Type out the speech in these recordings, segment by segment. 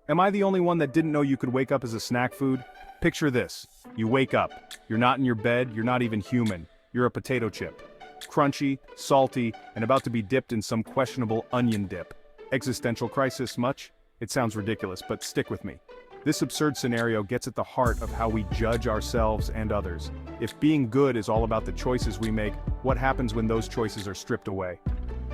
Am I the only one that didn't know you could wake up as a snack food? Picture this. You wake up. You're not in your bed, you're not even human. You're a potato chip. Crunchy, salty, and about to be dipped in some questionable onion dip. Existential crisis much? It sounds ridiculous, but stick with me. This absurd scenario gets at the heart of how we judge ourselves and others. If being good is all about the choices we make, what happens when those choices are stripped away?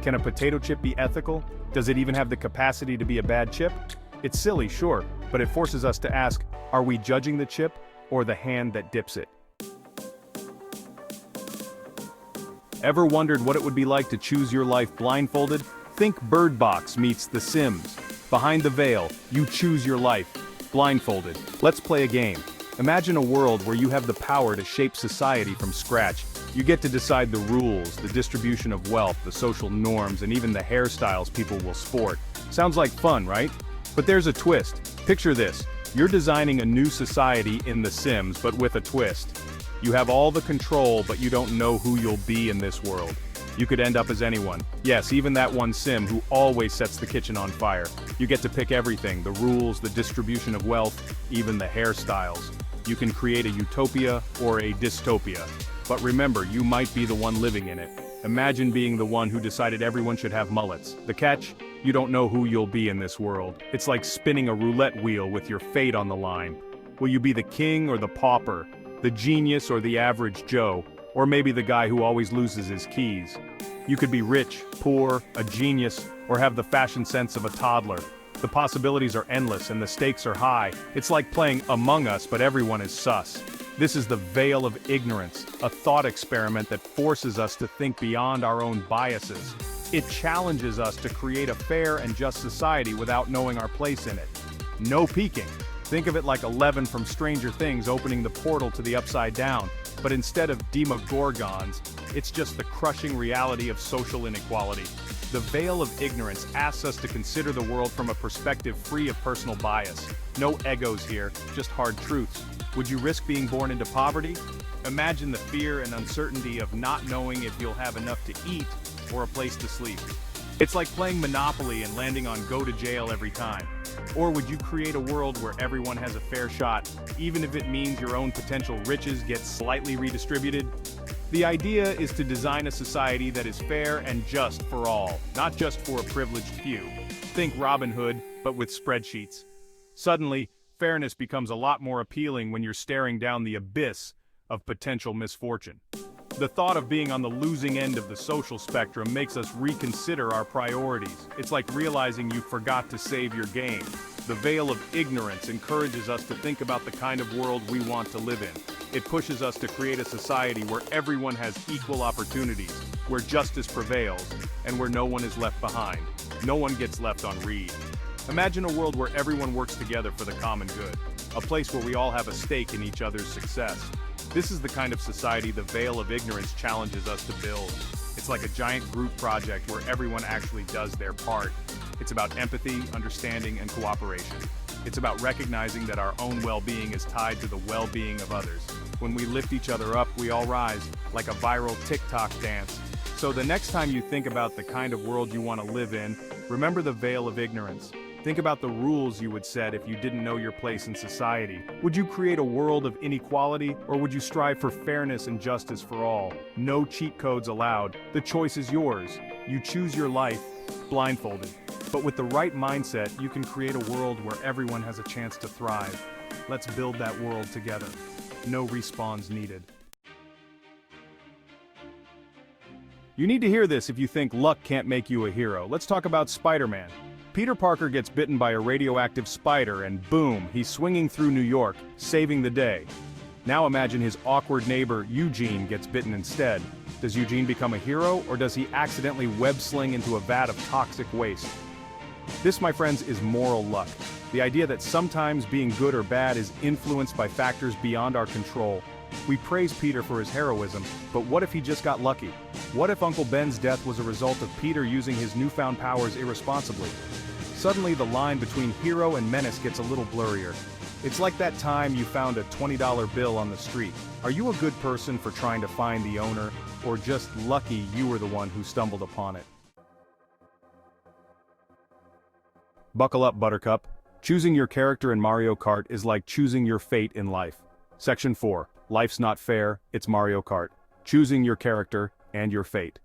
Can a potato chip be ethical? Does it even have the capacity to be a bad chip? It's silly, sure, but it forces us to ask, are we judging the chip or the hand that dips it? Ever wondered what it would be like to choose your life blindfolded? Think Bird Box meets The Sims. Behind the veil, you choose your life, blindfolded. Let's play a game. Imagine a world where you have the power to shape society from scratch. You get to decide the rules, the distribution of wealth, the social norms, and even the hairstyles people will sport. Sounds like fun, right? But there's a twist. Picture this. You're designing a new society in The Sims, but with a twist. You have all the control, but you don't know who you'll be in this world. You could end up as anyone. Yes, even that one Sim who always sets the kitchen on fire. You get to pick everything, the rules, the distribution of wealth, even the hairstyles. You can create a utopia or a dystopia. But remember, you might be the one living in it. Imagine being the one who decided everyone should have mullets. The catch? You don't know who you'll be in this world. It's like spinning a roulette wheel with your fate on the line. Will you be the king or the pauper? The genius or the average Joe? Or maybe the guy who always loses his keys? You could be rich, poor, a genius, or have the fashion sense of a toddler. The possibilities are endless and the stakes are high. It's like playing Among Us, but everyone is sus. This is the veil of ignorance, a thought experiment that forces us to think beyond our own biases. It challenges us to create a fair and just society without knowing our place in it. No peeking. Think of it like Eleven from Stranger Things opening the portal to the Upside Down, but instead of demogorgons, it's just the crushing reality of social inequality. The veil of ignorance asks us to consider the world from a perspective free of personal bias. No egos here, just hard truths. Would you risk being born into poverty? Imagine the fear and uncertainty of not knowing if you'll have enough to eat or a place to sleep. It's like playing Monopoly and landing on go to jail every time. Or would you create a world where everyone has a fair shot, even if it means your own potential riches get slightly redistributed? The idea is to design a society that is fair and just for all, not just for a privileged few. Think Robin Hood, but with spreadsheets. Suddenly, fairness becomes a lot more appealing when you're staring down the abyss of potential misfortune. The thought of being on the losing end of the social spectrum makes us reconsider our priorities. It's like realizing you forgot to save your game. The veil of ignorance encourages us to think about the kind of world we want to live in. It pushes us to create a society where everyone has equal opportunities, where justice prevails, and where no one is left behind. No one gets left on read. Imagine a world where everyone works together for the common good. A place where we all have a stake in each other's success. This is the kind of society the veil of ignorance challenges us to build. It's like a giant group project where everyone actually does their part. It's about empathy, understanding, and cooperation. It's about recognizing that our own well-being is tied to the well-being of others. When we lift each other up, we all rise, like a viral TikTok dance. So the next time you think about the kind of world you want to live in, remember the veil of ignorance. Think about the rules you would set if you didn't know your place in society. Would you create a world of inequality, or would you strive for fairness and justice for all? No cheat codes allowed. The choice is yours. You choose your life, blindfolded. But with the right mindset, you can create a world where everyone has a chance to thrive. Let's build that world together. No respawns needed. You need to hear this if you think luck can't make you a hero. Let's talk about Spider-Man. Peter Parker gets bitten by a radioactive spider and boom, he's swinging through New York, saving the day. Now imagine his awkward neighbor Eugene gets bitten instead. Does Eugene become a hero, or does he accidentally web-sling into a vat of toxic waste? This, my friends, is moral luck. The idea that sometimes being good or bad is influenced by factors beyond our control. We praise Peter for his heroism, but what if he just got lucky? What if Uncle Ben's death was a result of Peter using his newfound powers irresponsibly? Suddenly the line between hero and menace gets a little blurrier. It's like that time you found a $20 bill on the street. Are you a good person for trying to find the owner, or just lucky you were the one who stumbled upon it? Buckle up, Buttercup. Choosing your character in Mario Kart is like choosing your fate in life. Section 4. Life's not fair, it's Mario Kart. Choosing your character and your fate.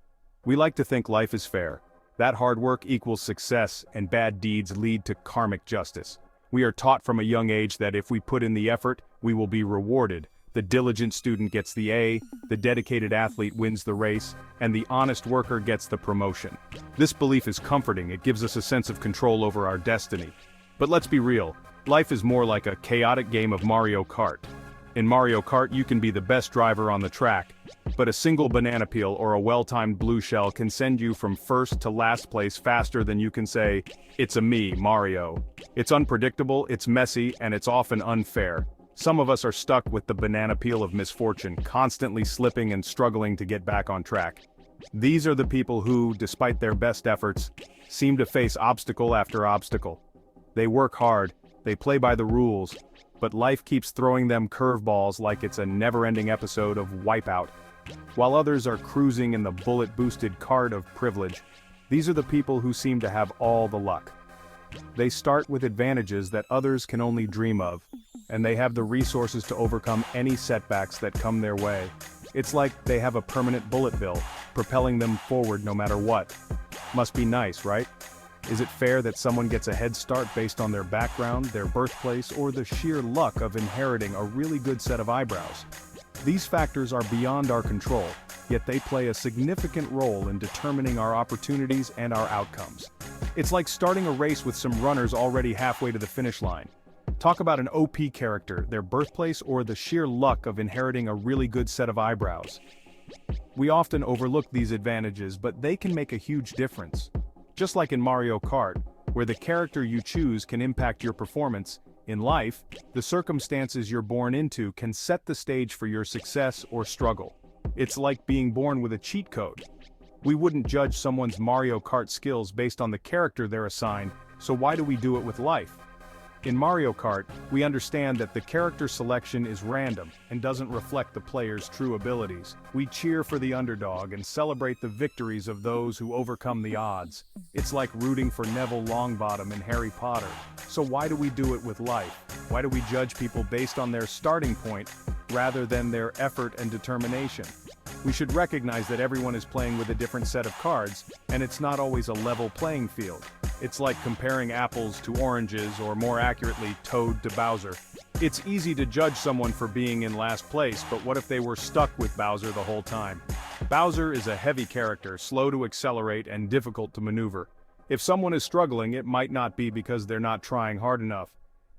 We like to think life is fair. That hard work equals success and bad deeds lead to karmic justice. We are taught from a young age that if we put in the effort, we will be rewarded. The diligent student gets the A, the dedicated athlete wins the race, and the honest worker gets the promotion. This belief is comforting, it gives us a sense of control over our destiny. But let's be real, life is more like a chaotic game of Mario Kart. In Mario Kart you can be the best driver on the track, but a single banana peel or a well-timed blue shell can send you from first to last place faster than you can say, "It's a me, Mario." It's unpredictable, it's messy, and it's often unfair. Some of us are stuck with the banana peel of misfortune, constantly slipping and struggling to get back on track. These are the people who, despite their best efforts, seem to face obstacle after obstacle. They work hard, they play by the rules, but life keeps throwing them curveballs like it's a never-ending episode of Wipeout. While others are cruising in the bullet-boosted cart of privilege, these are the people who seem to have all the luck. They start with advantages that others can only dream of, and they have the resources to overcome any setbacks that come their way. It's like they have a permanent bullet bill, propelling them forward no matter what. Must be nice, right? Is it fair that someone gets a head start based on their background, their birthplace, or the sheer luck of inheriting a really good set of eyebrows? These factors are beyond our control, yet they play a significant role in determining our opportunities and our outcomes. It's like starting a race with some runners already halfway to the finish line. Talk about an OP character, their birthplace, or the sheer luck of inheriting a really good set of eyebrows. We often overlook these advantages, but they can make a huge difference. Just like in Mario Kart, where the character you choose can impact your performance, in life, the circumstances you're born into can set the stage for your success or struggle. It's like being born with a cheat code. We wouldn't judge someone's Mario Kart skills based on the character they're assigned, so why do we do it with life? In Mario Kart, we understand that the character selection is random and doesn't reflect the player's true abilities. We cheer for the underdog and celebrate the victories of those who overcome the odds. It's like rooting for Neville Longbottom in Harry Potter. So why do we do it with life? Why do we judge people based on their starting point rather than their effort and determination? We should recognize that everyone is playing with a different set of cards, and it's not always a level playing field. It's like comparing apples to oranges, or more accurately, Toad to Bowser. It's easy to judge someone for being in last place, but what if they were stuck with Bowser the whole time? Bowser is a heavy character, slow to accelerate and difficult to maneuver. If someone is struggling, it might not be because they're not trying hard enough.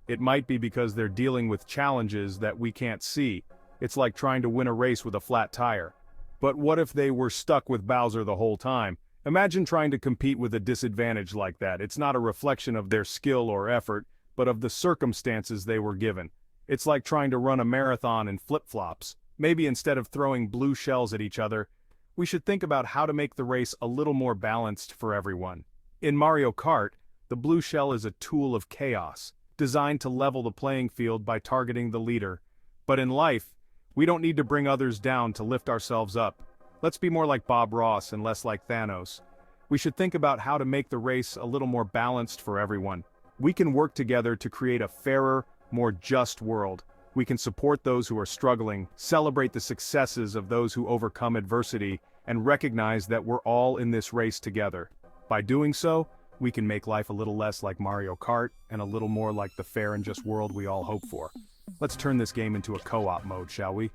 It might be because they're dealing with challenges that we can't see. It's like trying to win a race with a flat tire. But what if they were stuck with Bowser the whole time? Imagine trying to compete with a disadvantage like that. It's not a reflection of their skill or effort, but of the circumstances they were given. It's like trying to run a marathon in flip-flops. Maybe instead of throwing blue shells at each other, we should think about how to make the race a little more balanced for everyone. In Mario Kart, the blue shell is a tool of chaos, designed to level the playing field by targeting the leader. But in life, we don't need to bring others down to lift ourselves up. Let's be more like Bob Ross and less like Thanos. We should think about how to make the race a little more balanced for everyone. We can work together to create a fairer, more just world. We can support those who are struggling, celebrate the successes of those who overcome adversity, and recognize that we're all in this race together. By doing so, we can make life a little less like Mario Kart and a little more like the fair and just world we all hope for. Let's turn this game into a co-op mode, shall we?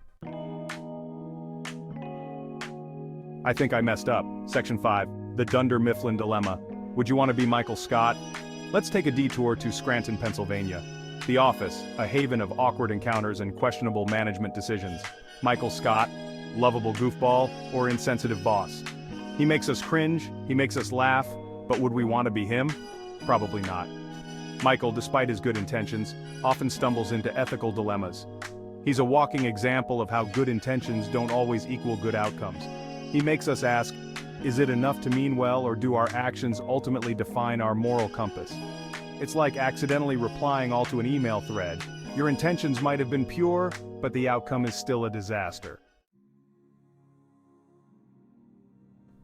I think I messed up. Section 5, the Dunder Mifflin Dilemma. Would you want to be Michael Scott? Let's take a detour to Scranton, Pennsylvania. The office, a haven of awkward encounters and questionable management decisions. Michael Scott, lovable goofball, or insensitive boss? He makes us cringe, he makes us laugh, but would we want to be him? Probably not. Michael, despite his good intentions, often stumbles into ethical dilemmas. He's a walking example of how good intentions don't always equal good outcomes. He makes us ask, is it enough to mean well, or do our actions ultimately define our moral compass? It's like accidentally replying all to an email thread. Your intentions might have been pure, but the outcome is still a disaster.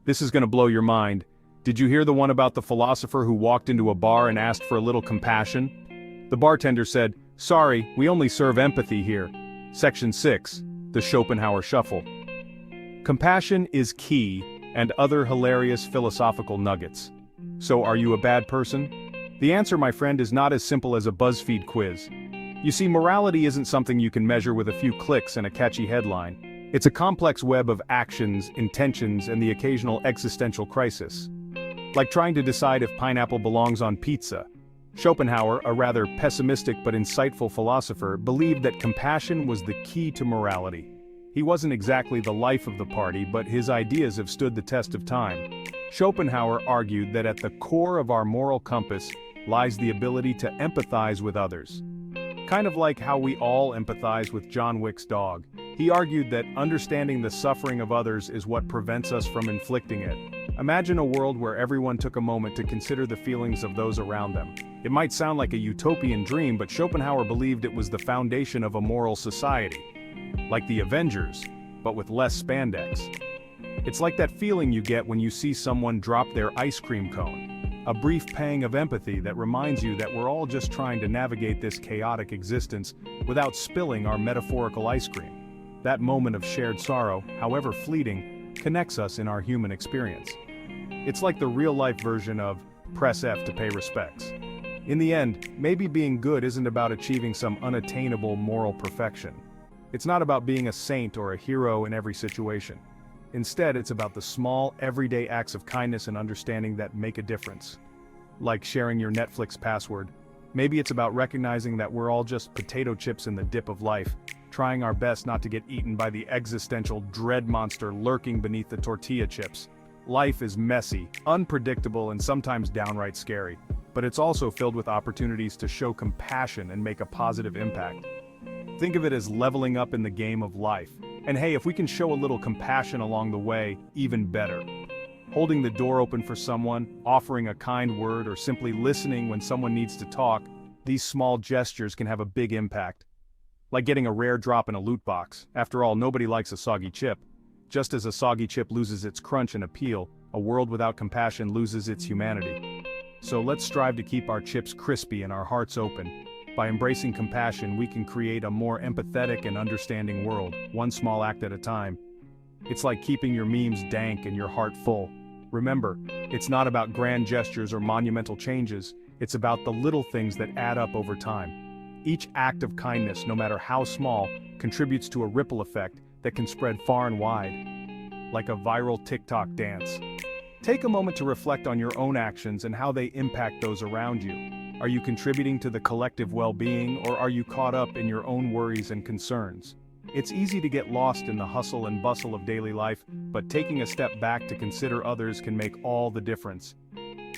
This is going to blow your mind. Did you hear the one about the philosopher who walked into a bar and asked for a little compassion? The bartender said, "Sorry, we only serve empathy here." Section 6. The Schopenhauer Shuffle. Compassion is key, and other hilarious philosophical nuggets. So are you a bad person? The answer, my friend, is not as simple as a BuzzFeed quiz. You see, morality isn't something you can measure with a few clicks and a catchy headline. It's a complex web of actions, intentions, and the occasional existential crisis. Like trying to decide if pineapple belongs on pizza. Schopenhauer, a rather pessimistic but insightful philosopher, believed that compassion was the key to morality. He wasn't exactly the life of the party, but his ideas have stood the test of time. Schopenhauer argued that at the core of our moral compass lies the ability to empathize with others. Kind of like how we all empathize with John Wick's dog. He argued that understanding the suffering of others is what prevents us from inflicting it. Imagine a world where everyone took a moment to consider the feelings of those around them. It might sound like a utopian dream, but Schopenhauer believed it was the foundation of a moral society. Like the Avengers, but with less spandex. It's like that feeling you get when you see someone drop their ice cream cone. A brief pang of empathy that reminds you that we're all just trying to navigate this chaotic existence without spilling our metaphorical ice cream. That moment of shared sorrow, however fleeting, connects us in our human experience. It's like the real-life version of press F to pay respects. In the end, maybe being good isn't about achieving some unattainable moral perfection. It's not about being a saint or a hero in every situation. Instead, it's about the small, everyday acts of kindness and understanding that make a difference. Like sharing your Netflix password. Maybe it's about recognizing that we're all just potato chips in the dip of life, trying our best not to get eaten by the existential dread monster lurking beneath the tortilla chips. Life is messy, unpredictable, and sometimes downright scary, but it's also filled with opportunities to show compassion and make a positive impact. Think of it as leveling up in the game of life. And hey, if we can show a little compassion along the way, even better. Holding the door open for someone, offering a kind word, or simply listening when someone needs to talk, these small gestures can have a big impact. Like getting a rare drop in a loot box. After all, nobody likes a soggy chip. Just as a soggy chip loses its crunch and appeal, a world without compassion loses its humanity. So let's strive to keep our chips crispy and our hearts open. By embracing compassion, we can create a more empathetic and understanding world, one small act at a time. It's like keeping your memes dank and your heart full. Remember, it's not about grand gestures or monumental changes, it's about the little things that add up over time. Each act of kindness, no matter how small, contributes to a ripple effect that can spread far and wide. Like a viral TikTok dance. Take a moment to reflect on your own actions and how they impact those around you. Are you contributing to the collective well-being, or are you caught up in your own worries and concerns? It's easy to get lost in the hustle and bustle of daily life, but taking a step back to consider others can make all the difference.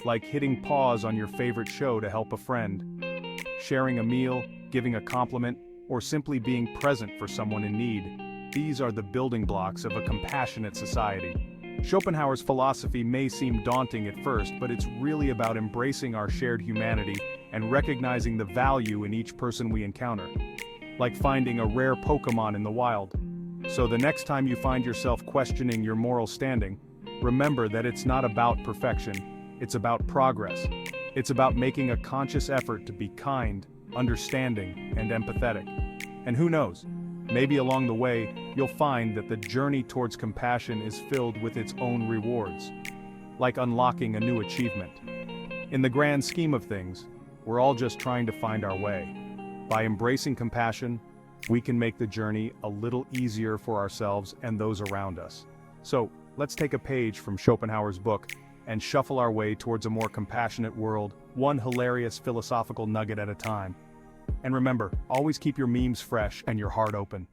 Like hitting pause on your favorite show to help a friend, sharing a meal, giving a compliment, or simply being present for someone in need. These are the building blocks of a compassionate society. Schopenhauer's philosophy may seem daunting at first, but it's really about embracing our shared humanity and recognizing the value in each person we encounter. Like finding a rare Pokemon in the wild. So the next time you find yourself questioning your moral standing, remember that it's not about perfection, it's about progress. It's about making a conscious effort to be kind, understanding, and empathetic. And who knows? Maybe along the way, you'll find that the journey towards compassion is filled with its own rewards, like unlocking a new achievement. In the grand scheme of things, we're all just trying to find our way. By embracing compassion, we can make the journey a little easier for ourselves and those around us. So, let's take a page from Schopenhauer's book and shuffle our way towards a more compassionate world, one hilarious philosophical nugget at a time. And remember, always keep your memes fresh and your heart open.